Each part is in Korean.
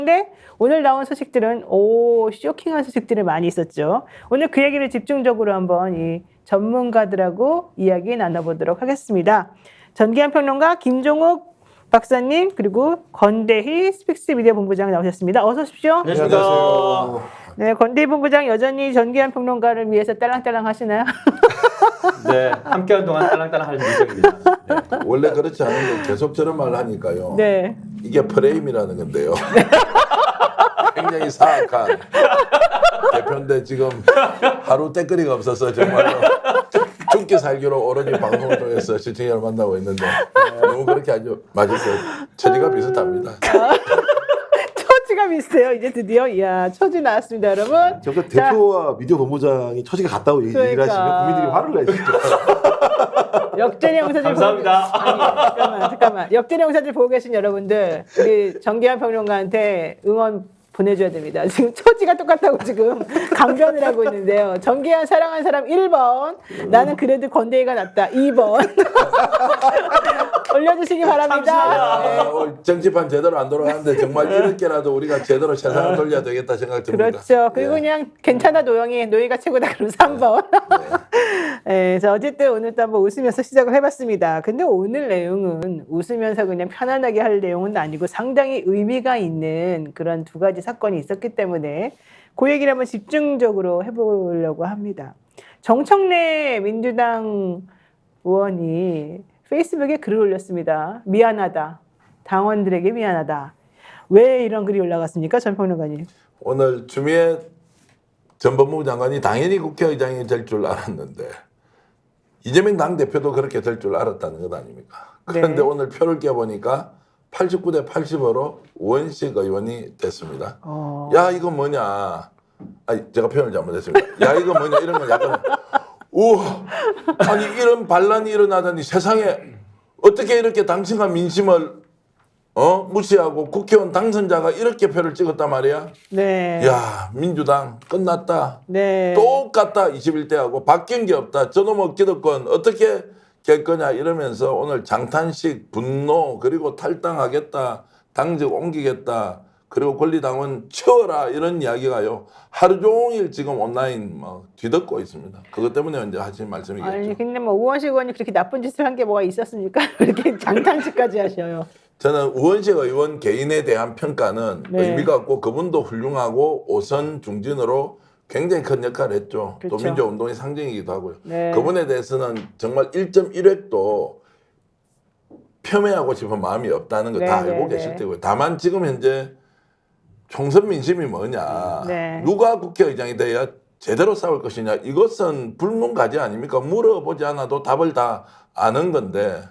근데 오늘 나온 소식들은 쇼킹한 소식들이 많이 있었죠. 오늘 그 얘기를 집중적으로 한번 이 전문가들하고 이야기 나눠보도록 하겠습니다. 전기현 평론가 김종욱 박사님 그리고 권대희 스픽스 미디어 본부장 나오셨습니다. 어서 오십시오. 안녕하세요. 네, 권대희 본부장 여전히 전기현 평론가를 위해서 딸랑딸랑 하시나요? 네, 함께한 동안 딸랑딸랑 할 예정입니다. 네. 원래 그렇지 않은데 계속 저런 말을 하니까요. 네. 이게 프레임이라는 건데요. 굉장히 사악한 대표인데 지금 하루 때거리가 없어서 정말로 죽기 살기로 오로지 방송을 통해서 시청자를 만나고 있는데 너무 그렇게 아주 맞을 때 처지가 비슷합니다. 처지가 비슷해요. 이제 드디어 이야 처지 나왔습니다, 여러분. 저그 대표와 미디어 본부장이 처지가 같다고 얘기를 그러니까. 하시면 국민들이 화를 내시죠. 역전의 영사들 감사합니다. 아니, 잠깐만. 역전의 영사들 보고 계신 여러분들, 우리 전기현 평론가한테 응원 보내줘야 됩니다. 지금 처지가 똑같다고 지금 강변을 하고 있는데요. 전기현 사랑하는 사람 1번, 나는 그래도 권대희가 낫다 2번. 올려주시기 바랍니다. 네. 정치판 제대로 안 돌아가는데 정말 이렇게라도 우리가 제대로 세상을 돌려야 되겠다 생각 듭니다. 그렇죠. 그리고 그냥 괜찮아 노영이가 최고다 그럼 3번. 네, 그래서 어쨌든 오늘 또 한번 웃으면서 시작을 해봤습니다. 근데 오늘 내용은 웃으면서 그냥 편안하게 할 내용은 아니고 상당히 의미가 있는 그런 두 가지 사건이 있었기 때문에 그 얘기를 한번 집중적으로 해보려고 합니다. 정청래 민주당 의원이 페이스북에 글을 올렸습니다. 미안하다. 당원들에게 미안하다. 왜 이런 글이 올라갔습니까? 전 평론가님. 오늘 추미애 전 법무부 장관이 당연히 국회의장이 될 줄 알았는데 이재명 당대표도 그렇게 될 줄 알았다는 것 아닙니까? 그런데 네. 오늘 표를 깨보니까 89대 80으로 우원식 의원이 됐습니다. 야 이거 뭐냐. 아니 제가 표현을 잘못했습니다. 야 이거 뭐냐 이런 건 약간 우와 아니 이런 반란이 일어나다니 세상에 어떻게 이렇게 당신과 민심을 무시하고 국회의원 당선자가 이렇게 표를 찍었단 말이야. 네. 야 민주당 끝났다. 네. 똑같다 21대하고 바뀐 게 없다. 저놈의 기득권 어떻게 될 거냐 이러면서 오늘 장탄식 분노 그리고 탈당하겠다. 당직 옮기겠다. 그리고 권리당원 치워라 이런 이야기가요. 하루 종일 지금 온라인 뒤덮고 있습니다. 그것 때문에 이제 하신 말씀이겠죠. 아니 근데 뭐 우원식 의원이 그렇게 나쁜 짓을 한 게 뭐가 있었습니까? 이렇게 장탄식까지 하셔요. 저는 우원식 의원 개인에 대한 평가는 네. 의미가 없고 그분도 훌륭하고 오선 중진으로 굉장히 큰 역할을 했죠. 그렇죠. 또 민주운동의 상징이기도 하고요. 네. 그분에 대해서는 정말 1.1획도 폄훼하고 싶은 마음이 없다는 거 다 네, 알고 네, 계실 네. 테고요. 다만 지금 현재 총선 민심이 뭐냐. 네. 누가 국회의장이 돼야 제대로 싸울 것이냐. 이것은 불문가지 아닙니까? 물어보지 않아도 답을 다 아는 건데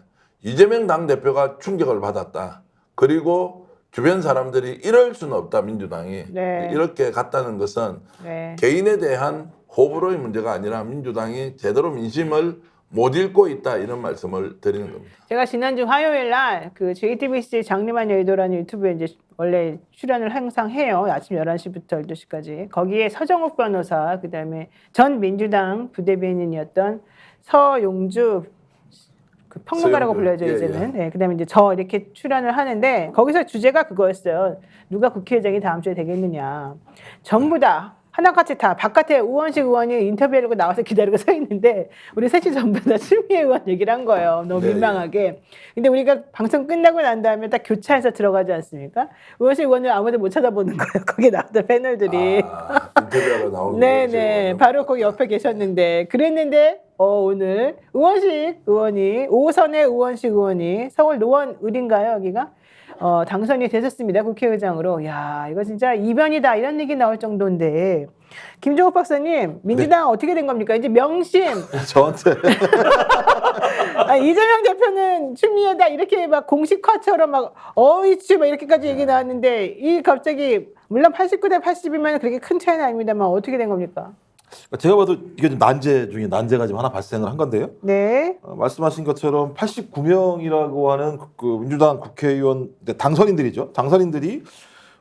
이재명 당대표가 충격을 받았다. 그리고 주변 사람들이 이럴 수는 없다. 민주당이. 네. 이렇게 갔다는 것은 네. 개인에 대한 호불호의 문제가 아니라 민주당이 제대로 민심을 못 읽고 있다. 이런 말씀을 드리는 겁니다. 제가 지난주 화요일 날 그 JTBC 장림한 여의도라는 유튜브에 이제 원래 출연을 항상 해요. 아침 11시부터 12시까지. 거기에 서정욱 변호사, 그다음에 전 민주당 부대변인이었던 서용주 그 평론가라고 불려져 예, 이제는. 네, 그다음에 이제 저 이렇게 출연을 하는데 거기서 주제가 그거였어요. 누가 국회의장이 다음 주에 되겠느냐. 전부 다 하나같이 다 바깥에 우원식 의원이 인터뷰하려고 나와서 기다리고 서 있는데 우리 셋이 전부 다 추미애 의원 얘기를 한 거예요. 너무 네, 민망하게. 근데 우리가 방송 끝나고 난 다음에 딱 교차해서 들어가지 않습니까? 우원식 의원을 아무도 못 쳐다보는 거예요. 거기 나왔던 패널들이. 인터뷰하러 나오고 네네. 바로 거기 옆에 계셨는데 그랬는데 오늘 우원식 의원이 5선의 우원식 의원이 서울 노원을인가요 여기가? 당선이 되셨습니다. 국회의장으로. 야, 이거 진짜 이변이다. 이런 얘기 나올 정도인데. 김종욱 박사님, 민주당 어떻게 된 겁니까? 이제 명심. 저한테 이재명 대표는 추미애다. 이렇게 막 공식화처럼 막 어이치 막 이렇게까지 얘기 나왔는데 이 갑자기 물론 89대 80이면 그렇게 큰 차이는 아닙니다만 어떻게 된 겁니까? 제가 봐도 이게 좀 난제 중에 난제가 지금 하나 발생을 한 건데요. 네. 말씀하신 것처럼 89명이라고 하는 그 민주당 국회의원 당선인들이죠. 당선인들이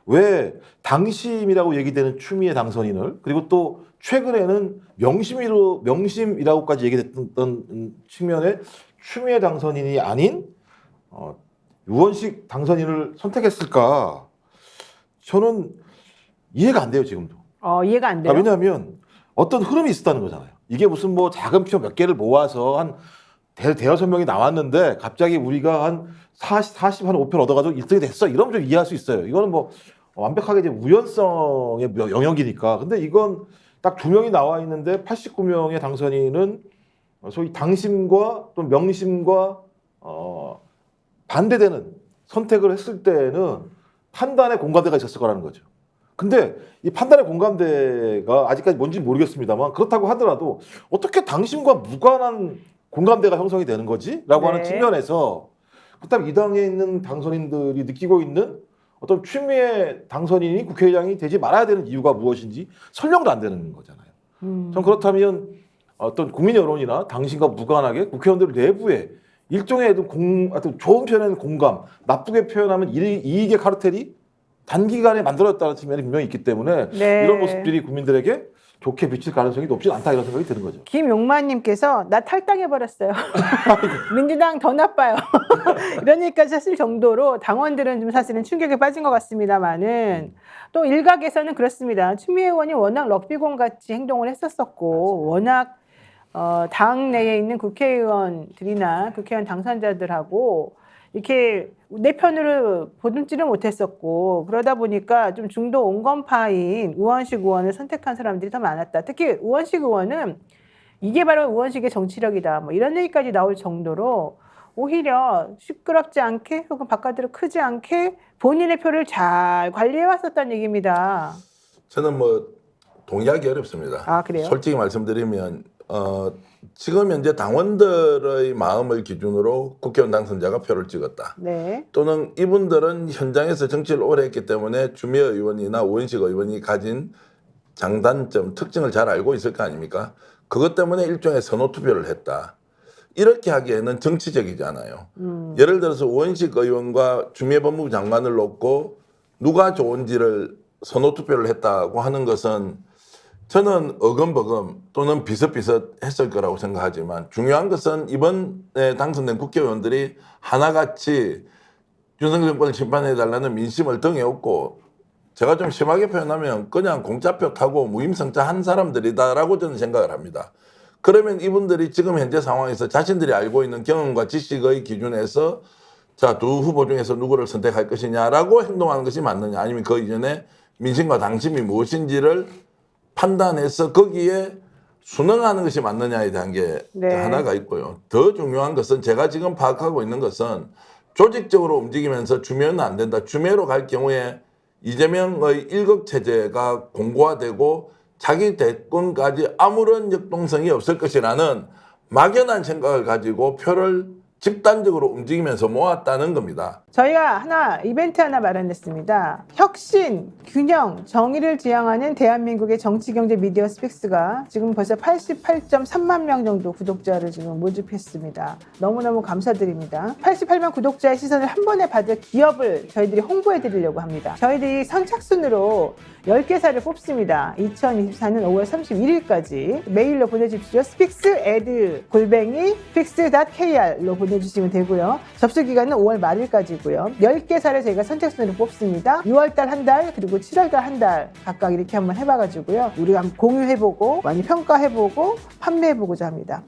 왜 당심이라고 얘기되는 추미애 당선인을 그리고 또 최근에는 명심이라고까지 얘기됐던 측면에 추미애 당선인이 아닌 우원식 당선인을 선택했을까? 저는 이해가 안 돼요 지금도. 이해가 안 돼요. 왜냐하면 어떤 흐름이 있었다는 거잖아요. 이게 무슨 뭐 작은 표 몇 개를 모아서 한 대여섯 명이 나왔는데 갑자기 우리가 한 40, 한 5표 얻어가지고 1등이 됐어. 이러면 좀 이해할 수 있어요. 이거는 뭐 완벽하게 이제 우연성의 영역이니까. 근데 이건 딱 2명이 나와 있는데 89명의 당선인은 소위 당심과 또 명심과 반대되는 선택을 했을 때는 판단의 공감대가 있었을 거라는 거죠. 근데 이 판단의 공감대가 아직까지 뭔지 모르겠습니다만 그렇다고 하더라도 어떻게 당심과 무관한 공감대가 형성이 되는 거지? 라고 하는 측면에서 그다음 이 당에 있는 당선인들이 느끼고 있는 어떤 추미애 당선인이 국회의장이 되지 말아야 되는 이유가 무엇인지 설명도 안 되는 거잖아요. 전 그렇다면 어떤 국민 여론이나 당신과 무관하게 국회의원들 내부에 일종의 어떤 좋은 표현에는 공감, 나쁘게 표현하면 이익의 카르텔이 단기간에 만들어졌다는 측면이 분명히 있기 때문에 네. 이런 모습들이 국민들에게 좋게 비칠 가능성이 높지 않다 이런 생각이 드는 거죠. 김용만님께서 나 탈당해버렸어요. 민주당 더 나빠요. 이런 얘기까지 했을 정도로 당원들은 좀 사실은 충격에 빠진 것 같습니다만은 또 일각에서는 그렇습니다. 추미애 의원이 워낙 럭비공 같이 행동을 했었었고 워낙 당 내에 있는 국회의원들이나 국회의원 당선자들하고 이렇게 내 편으로 보듬지를 못했었고 그러다 보니까 좀 중도 온건파인 우원식 의원을 선택한 사람들이 더 많았다. 특히 우원식 의원은 이게 바로 우원식의 정치력이다. 뭐 이런 얘기까지 나올 정도로 오히려 시끄럽지 않게 혹은 바깥으로 크지 않게 본인의 표를 잘 관리해 왔었다는 얘기입니다. 저는 뭐 동의하기 어렵습니다. 아, 그래요? 솔직히 말씀드리면 지금 현재 당원들의 마음을 기준으로 국회의원 당선자가 표를 찍었다. 네. 또는 이분들은 현장에서 정치를 오래 했기 때문에 주미애 의원이나 우원식 의원이 가진 장단점, 특징을 잘 알고 있을 거 아닙니까? 그것 때문에 일종의 선호 투표를 했다. 이렇게 하기에는 정치적이지 않아요. 예를 들어서 우원식 의원과 주미애 법무부 장관을 놓고 누가 좋은지를 선호 투표를 했다고 하는 것은 저는 어금버금 또는 비슷비슷했을 거라고 생각하지만 중요한 것은 이번에 당선된 국회의원들이 하나같이 윤석열 정권을 심판해달라는 민심을 등에 업고 제가 좀 심하게 표현하면 그냥 공짜표 타고 무임승차 한 사람들이다라고 저는 생각을 합니다. 그러면 이분들이 지금 현재 상황에서 자신들이 알고 있는 경험과 지식의 기준에서 자, 두 후보 중에서 누구를 선택할 것이냐라고 행동하는 것이 맞느냐 아니면 그 이전에 민심과 당심이 무엇인지를 판단해서 거기에 순응하는 것이 맞느냐에 대한 게 네. 하나가 있고요. 더 중요한 것은 제가 지금 파악하고 있는 것은 조직적으로 움직이면서 주면은 안 된다. 주매로 갈 경우에 이재명의 일극체제가 공고화되고 자기 대권까지 아무런 역동성이 없을 것이라는 막연한 생각을 가지고 표를 집단적으로 움직이면서 모았다는 겁니다. 저희가 이벤트 하나 마련했습니다. 혁신, 균형, 정의를 지향하는 대한민국의 정치, 경제, 미디어 스픽스가 지금 벌써 88.3만 명 정도 구독자를 지금 모집했습니다. 너무너무 감사드립니다. 88만 구독자의 시선을 한 번에 받을 기업을 저희들이 홍보해 드리려고 합니다. 저희들이 선착순으로 10개사를 뽑습니다. 2024년 5월 31일까지 메일로 보내주십시오. spixed@fix.kr로 보내주시면 되고요. 접수 기간은 5월 말일까지고요. 10개사를 저희가 선착순으로 뽑습니다. 6월달 한 달, 그리고 7월달 한 달 각각 이렇게 한번 해봐가지고요. 우리가 한번 공유해보고 많이 평가해보고 판매해보고자 합니다.